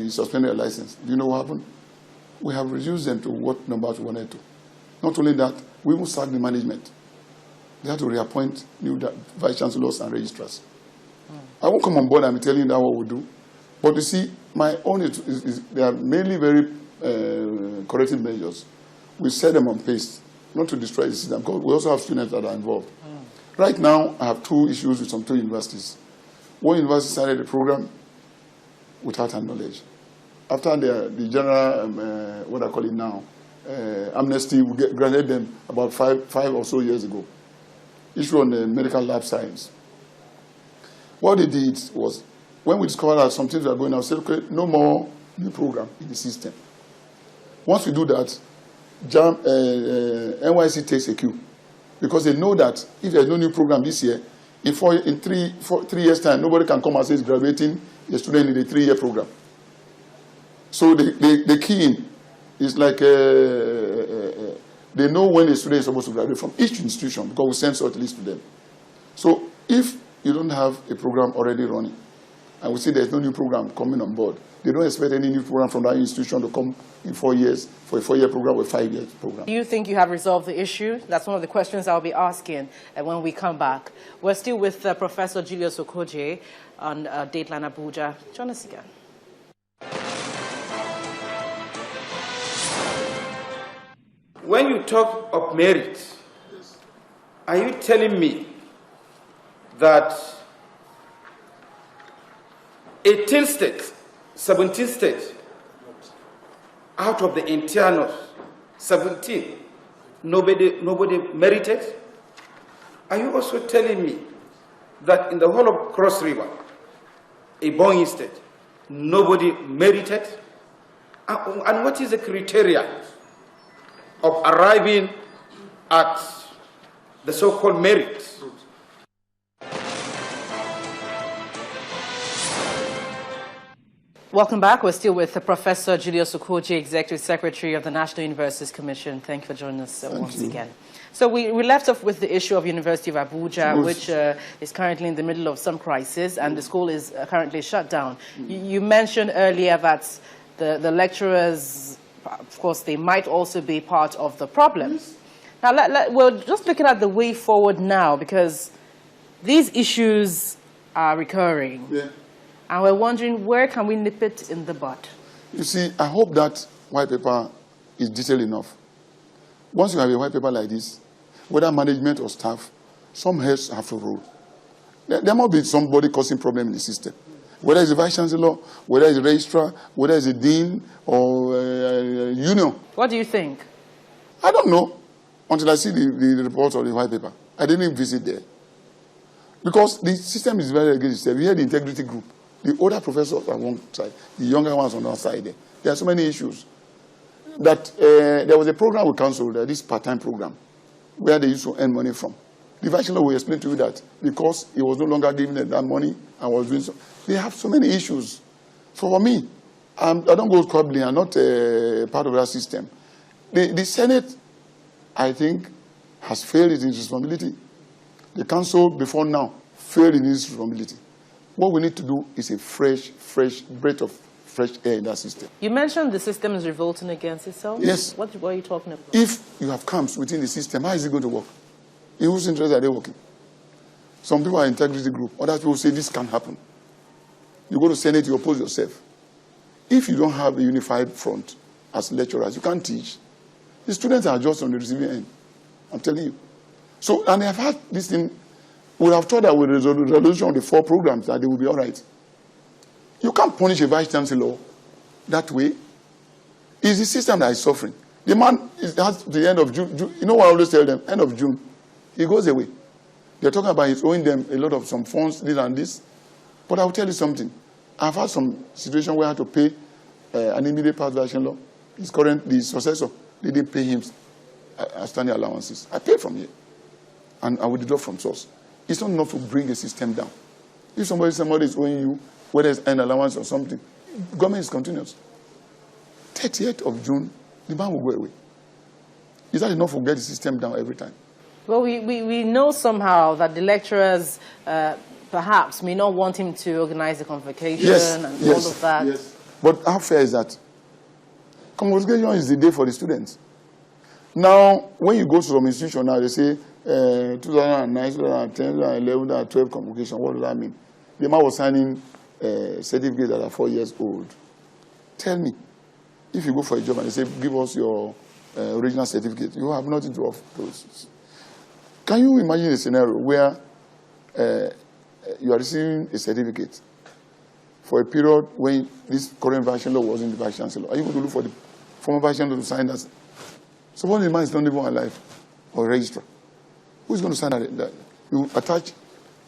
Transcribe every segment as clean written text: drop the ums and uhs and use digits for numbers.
we suspended their license, do you know what happened? We have reduced them to what numbers we wanted to. Not only that, we even sacked the management. They had to reappoint new vice chancellors and registrars. I won't come on board and be telling you that what we do. But you see, my own they are mainly very corrective measures. We set them on pace, not to destroy the system, because we also have students that are involved. Right now, I have two issues with some two universities. One university started the program without our knowledge. After the general, what I call it now, amnesty, we granted them about five or so years ago. Issue on the medical lab science. What they did was, when we discovered that some things were going on, we said, okay, no more new program in the system. Once we do that, NYC takes a cue. Because they know that if there's no new program this year, in 3 years' time, nobody can come and say it's graduating a student in a 3-year program. So the key in is like they know when a student is supposed to graduate from each institution, because we send short list to them. So if you don't have a program already running, and we see there's no new program coming on board, they don't expect any new program from that institution to come in 4 years for a 4-year program or a 5-year program. Do you think you have resolved the issue? That's one of the questions I'll be asking when we come back. We're still with Professor Julius Okojie on Dateline Abuja. Join us again. When you talk of merit, are you telling me that 18 states, 17 states, out of the entire North, 17, nobody merited? Are you also telling me that in the whole of Cross River, a Bonny state, nobody merited? And what is the criteria of arriving at the so-called merit? Welcome back. We're still with Professor Julius Okojie, Executive Secretary of the National Universities Commission. Thank you for joining us once again. So we left off with the issue of University of Abuja, which is currently in the middle of some crisis, and the school is currently shut down. You mentioned earlier that the lecturers, of course, they might also be part of the problem. Now, we're just looking at the way forward now, because these issues are recurring. Yeah. And we're wondering, where can we nip it in the bud? You see, I hope that white paper is detailed enough. Once you have a white paper like this, whether management or staff, some heads have to roll. There must be somebody causing problem in the system. Whether it's a vice chancellor, whether it's a registrar, whether it's a dean or a union. What do you think? I don't know until I see the report of the white paper. I didn't even visit there. Because the system is very against itself. We had the integrity group. The older professors on one side, the younger ones on the other side. There are so many issues. That there was a program we canceled, this part-time program, where they used to earn money from. The vice chancellor will explain to you that because he was no longer giving them that money and was doing so. They have so many issues. So for me, I don't go squabbling. I'm not part of that system. The Senate, I think, has failed in its responsibility. The council, before now, failed in its responsibility. What we need to do is a fresh breath of fresh air in that system. You mentioned the system is revolting against itself? Yes. What are you talking about? If you have camps within the system, how is it going to work? In whose interest are they working? Some people are integrity group. Other people say this can't happen. You go to Senate, you oppose yourself. If you don't have a unified front as lecturers, you can't teach. The students are just on the receiving end. I'm telling you. So, and they have had this thing. We have thought that with the resolution of the 4 programs that they will be all right. You can't punish a vice chancellor that way. It's the system that is suffering. The man has the end of June. You know what I always tell them? End of June, he goes away. They're talking about he's owing them a lot of some funds, this and this. But I'll tell you something. I've had some situation where I had to pay an immediate past vice chancellor. The successor, they didn't pay him outstanding allowances. I paid from here. And I will deduct from source. It's not enough to bring a system down. If somebody is owing you, whether it's an allowance or something, government is continuous. 30th of June, the ban will go away. Is that enough to get the system down every time? Well, we know somehow that the lecturers perhaps may not want him to organize the convocation and all of that. Yes. But how fair is that? Convocation is the day for the students. Now, when you go to some institution now, they say 2009, 2010, 2011, 2012 convocation. What does that mean? The man was signing certificates that are 4 years old. Tell me, if you go for a job and they say, give us your original certificate, you have nothing to offer. Can you imagine a scenario where you are receiving a certificate for a period when this current vice chancellor was in the vice chancellor? Are you going to look for the former vice chancellor to sign that? So what the man is not even alive or registrar? Who's going to sign that? You attach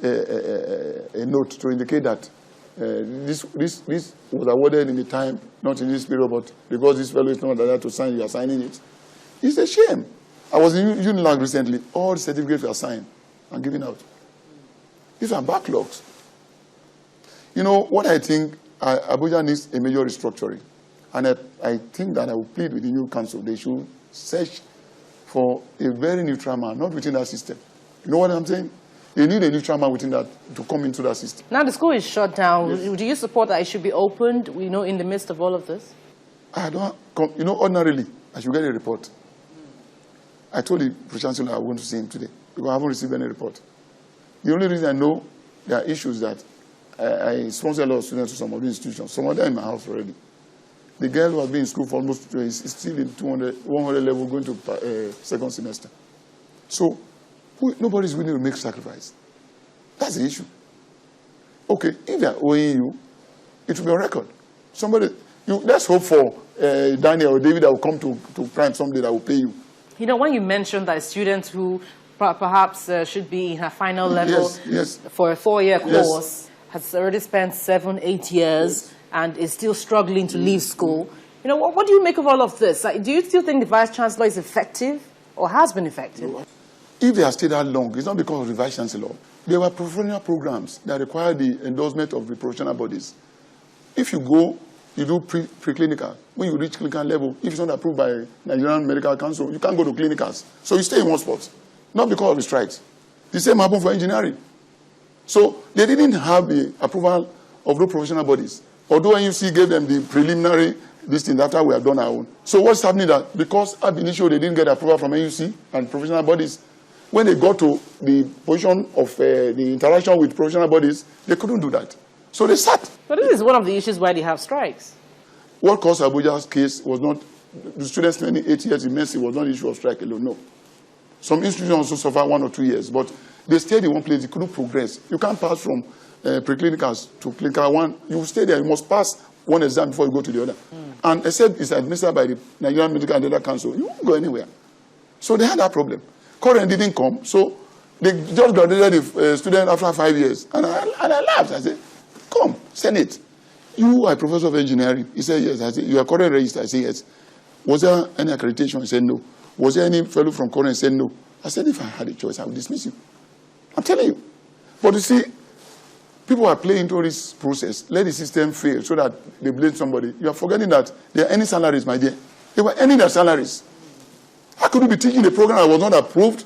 a note to indicate that this was awarded in the time, not in this period, but because this fellow is not allowed to sign, you are signing it. It's a shame. I was in Unilag recently. All the certificates were signed and given out. These are backlogs. You know, what I think, Abuja needs a major restructuring. And I think that I will plead with the new council. They should search for a very neutral man, not within that system. You know what I'm saying? They need a neutral man within that to come into that system. Now the school is shut down. Yes. Do you support that it should be opened, you know, in the midst of all of this? I don't, you know, ordinarily, I should get a report. I told the Pro-Chancellor I want to see him today because I haven't received any report. The only reason I know there are issues that I sponsor a lot of students to some of the institutions. Some of them in my house already. The girl who has been in school for almost 2 years is still in 100 level going to second semester. So nobody's willing to make sacrifice. That's the issue. Okay, if they're owing you, it will be a record. Somebody, let's hope for Daniel or David that will come to prime someday that will pay you. You know, when you mentioned that students who perhaps should be in her final level for a 4-year course has already spent 7-8 years and is still struggling to leave school. You know, what do you make of all of this? Do you still think the Vice Chancellor is effective or has been effective? If they have stayed that long, it's not because of the Vice Chancellor. There were professional programs that require the endorsement of the professional bodies. If you go, you do preclinical. When you reach clinical level, if it's not approved by Nigerian Medical Council, you can't go to clinicals. So you stay in one spot, not because of the strikes. The same happened for engineering. So they didn't have the approval of those professional bodies. Although NUC gave them the preliminary listing after we have done our own. So what's happening that because ab initio they didn't get approval from NUC and professional bodies, when they got to the position of the interaction with professional bodies, they couldn't do that. So they sat. But this is one of the issues why they have strikes. What caused Abuja's case was not the students spending 8 years in Mercy was not the issue of strike alone, no. Some institutions also suffer 1 or 2 years, but they stayed in one place, they couldn't progress. You can't pass from preclinicals to clinical one. You stay there, you must pass one exam before you go to the other. And except it's administered by the Nigerian Medical and Dental Council, you won't go anywhere. So they had that problem. Current didn't come, so they just graduated the student after 5 years. And I laughed. I said, come, send it. You are a professor of engineering. He said, yes. I said, you are current registered. I said, yes. Was there any accreditation? He said, no. Was there any fellow from current? He said, no. I said, if I had a choice, I would dismiss you. I'm telling you. But you see, people are playing into this process. Let the system fail so that they blame somebody. You are forgetting that there are any salaries, my dear. They were earning their salaries. How could you be teaching a program that was not approved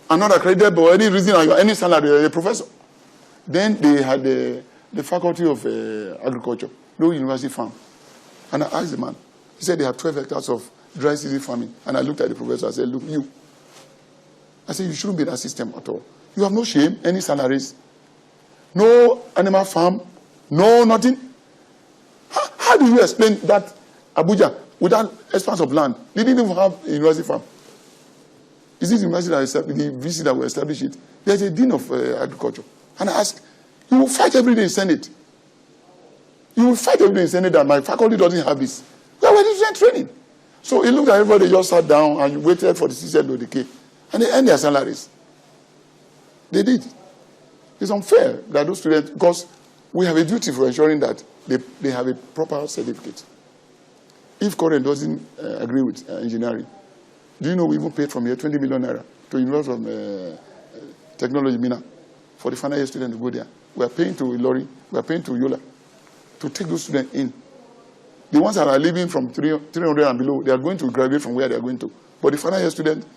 and not accredited for any reason and you are earning salary as a professor? Then they had the faculty of agriculture, no university farm. And I asked the man. He said they have 12 hectares of dry season farming. And I looked at the professor. I said, look, you. I said, you shouldn't be in that system at all. You have no shame, any salaries, no animal farm, no nothing. How do you explain that Abuja, without expanse of land, they didn't even have a university farm? Is this university that the VC that will establish it? There's a dean of agriculture. And I asked, you will fight every day in Senate. You will fight every day in Senate that my faculty doesn't have this. Where were they training? So it looked like everybody just sat down and waited for the system to decay. And they earned their salaries. They did. It's unfair that those students, because we have a duty for ensuring that they have a proper certificate. If Korean doesn't agree with engineering, do you know we even paid from here 20 million naira to University of Technology, Mina, for the final year student to go there. We are paying to Ilori, we are paying to Yola to take those students in. The ones that are leaving from 300 and below, they are going to graduate from where they are going to. But the final year students,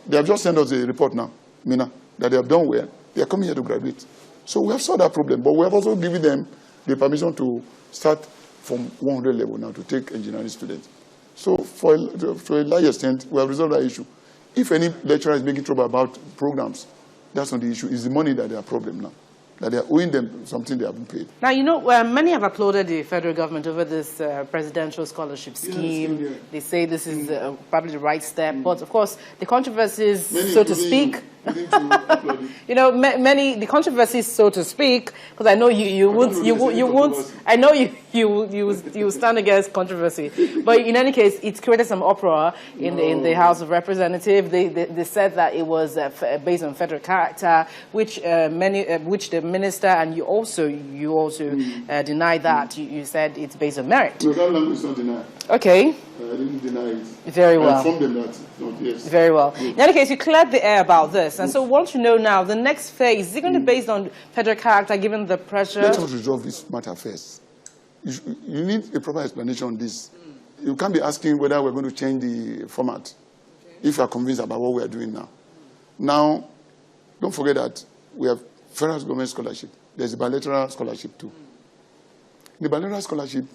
they have just sent us a report now, Mina, that they have done well. They are coming here to graduate. So we have solved that problem, but we have also given them the permission to start from 100 level now to take engineering students. So to a large extent, we have resolved that issue. If any lecturer is making trouble about programs, that's not the issue. It's the money that they are problem now, that they are owing them something they haven't paid. Now, many have applauded the federal government over this presidential scholarship scheme. Yeah. They say this is probably the right step. But, of course, the controversies, so to speak, the controversies, so to speak, because I know you stand against controversy. But in any case, it's created some uproar in the House of Representatives. They said that it was based on federal character, which the minister and you also denied that. You said it's based on merit. No, that language is not denied. Okay. I didn't deny it. Very well. I informed them that, not yes. Very well. In any case, you cleared the air about this. And so we want to know now, the next phase, is it going to be based on federal character, given the pressure? Let us resolve this matter first. You need a proper explanation on this. You can't be asking whether we're going to change the format if you are convinced about what we are doing now. Now, don't forget that we have federal government scholarship. There's a bilateral scholarship too. The bilateral scholarship,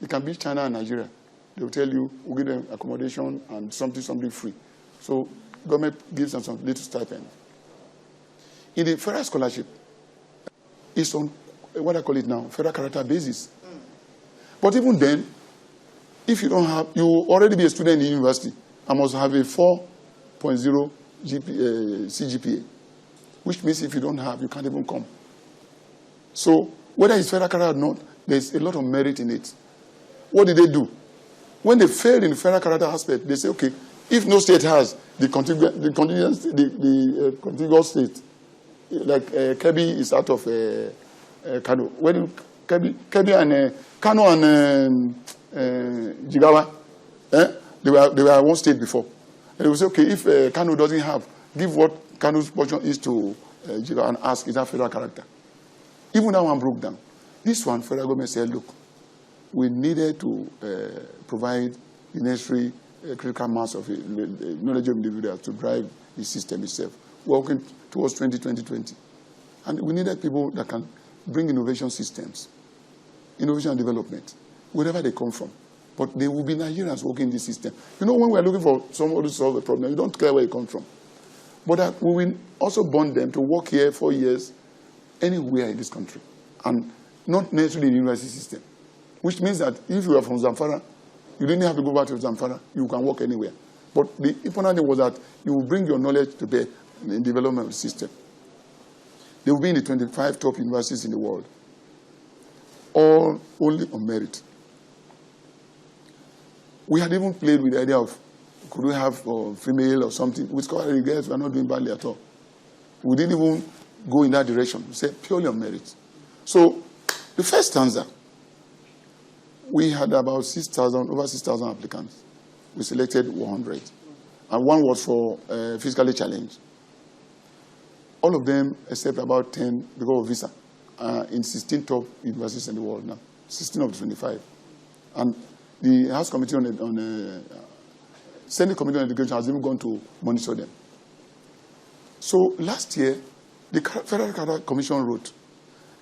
it can be China and Nigeria. They will tell you, we'll give them accommodation and something free. So government gives them some little stipend. In the federal scholarship, it's on what I call it now, federal character basis. But even then, if you don't have, you already be a student in the university and must have a 4.0 CGPA, which means if you don't have, you can't even come. So whether it's federal character or not, there's a lot of merit in it. What did they do? When they failed in the federal character aspect, they say, okay, if no state has the contiguous state, like Kebbi is out of Kano. When Kebbi and Kano and Jigawa, they were one state before. And they will say, okay, if Kano doesn't have, give what Kano's portion is to Jigawa and ask, is that federal character? Even that one broke down. This one, federal government said, look, we needed to provide the necessary critical mass of knowledge of individuals to drive the system itself, working towards 2020. And we needed people that can bring innovation systems, innovation and development, wherever they come from. But they will be Nigerians working in this system. You know, when we're looking for somebody to solve a problem, you don't care where it comes from. But we will also bond them to work here 4 years anywhere in this country, and not necessarily in the university system. Which means that if you are from Zamfara, you didn't have to go back to Zamfara, you can work anywhere. But the important thing was that you will bring your knowledge to bear in the development of the system. They will be in the 25 top universities in the world, all only on merit. We had even played with the idea of, could we have female or something? With scholarly girls, we are not doing badly at all. We didn't even go in that direction. We said purely on merit. So the first stanza, we had about over 6,000 applicants. We selected 100. And one was for physically challenged. All of them, except about 10, because of visa, in 16 top universities in the world now, 16 of the 25. And the House Committee on Senate Committee on Education has even gone to monitor them. So last year, the Federal Character Commission wrote.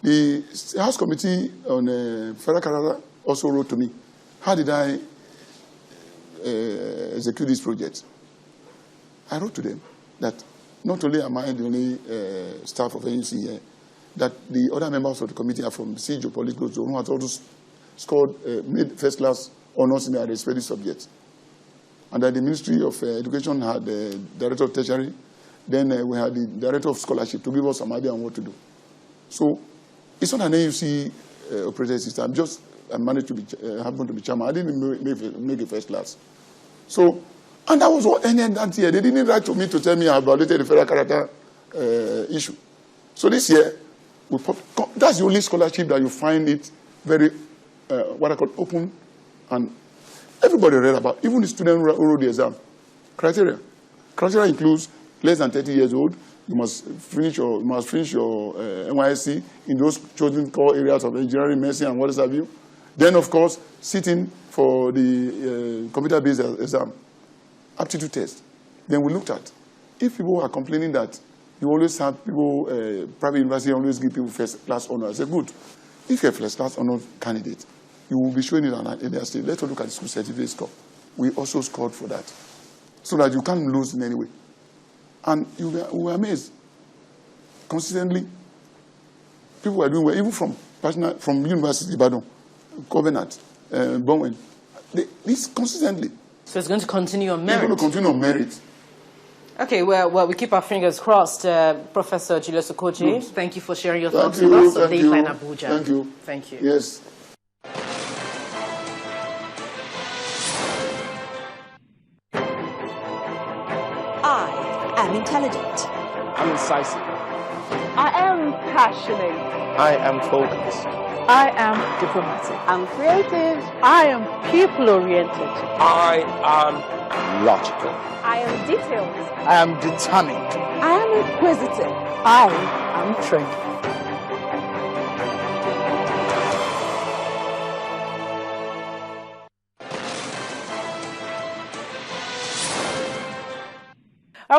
The House Committee on Federal Character also wrote to me, how did I execute this project? I wrote to them that not only am I the only staff of ANC here, that the other members of the committee are from Siege of Political Zone who has also scored, made first-class honors in their respective subjects. And that the Ministry of Education had the Director of Tertiary, then we had the Director of Scholarship to give us some idea on what to do. So it's not an AUC operating system. I managed to be, happened to be chairman. I didn't make a first class. So, and that was what ended that year. They didn't write to me to tell me I violated the federal character issue. So this year, that's the only scholarship that you find it very, what I call open, and everybody read about, even the student who wrote the exam. Criteria. Criteria includes less than 30 years old. You must finish your NYSC in those chosen core areas of engineering, medicine, and what have you. Then, of course, sitting for the computer-based exam, aptitude test. Then we looked at, if people are complaining that you always have people, private university always give people first-class honor, I said, good. If you're a first-class honor candidate, you will be showing it in their state. Let's look at the school certificate score. We also scored for that, so that you can't lose in any way. And you were amazed. Consistently, people were doing well, even from University Ibadan, Covenant, Bowen. This consistently. So it's going to continue on merit? It's going to continue on merit. Okay, well, we keep our fingers crossed. Professor Julius Okojie, thank you for sharing your thoughts with us on Dateline Abuja. Thank you. Thank you. Yes. I am intelligent. I'm incisive. I am passionate. I am focused. I am diplomatic. I'm creative. I am people-oriented. I am logical. I am detailed. I am determined. I am inquisitive. I am trained.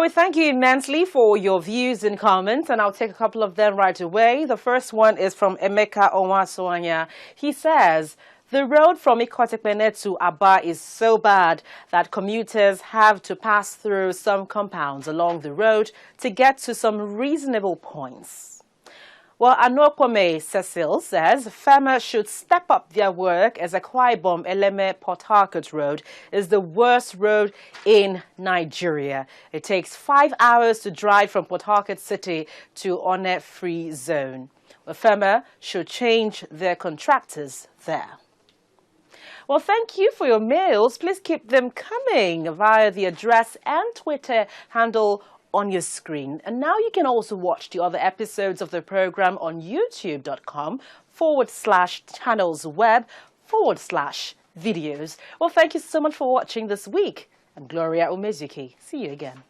We thank you immensely for your views and comments, and I'll take a couple of them right away. The first one is from Emeka Onwasoanya. He says, the road from Ikotekpene to Aba is so bad that commuters have to pass through some compounds along the road to get to some reasonable points. Well, Anokome Cecil says FEMA should step up their work as Akwa Ibom Eleme Port Harcourt Road is the worst road in Nigeria. It takes 5 hours to drive from Port Harcourt City to One Free Zone. Well, FEMA should change their contractors there. Well, thank you for your mails. Please keep them coming via the address and Twitter handle on your screen. And now you can also watch the other episodes of the program on youtube.com/channelsweb/videos. Well, thank you so much for watching this week. I'm Gloria Umezuki. See you again.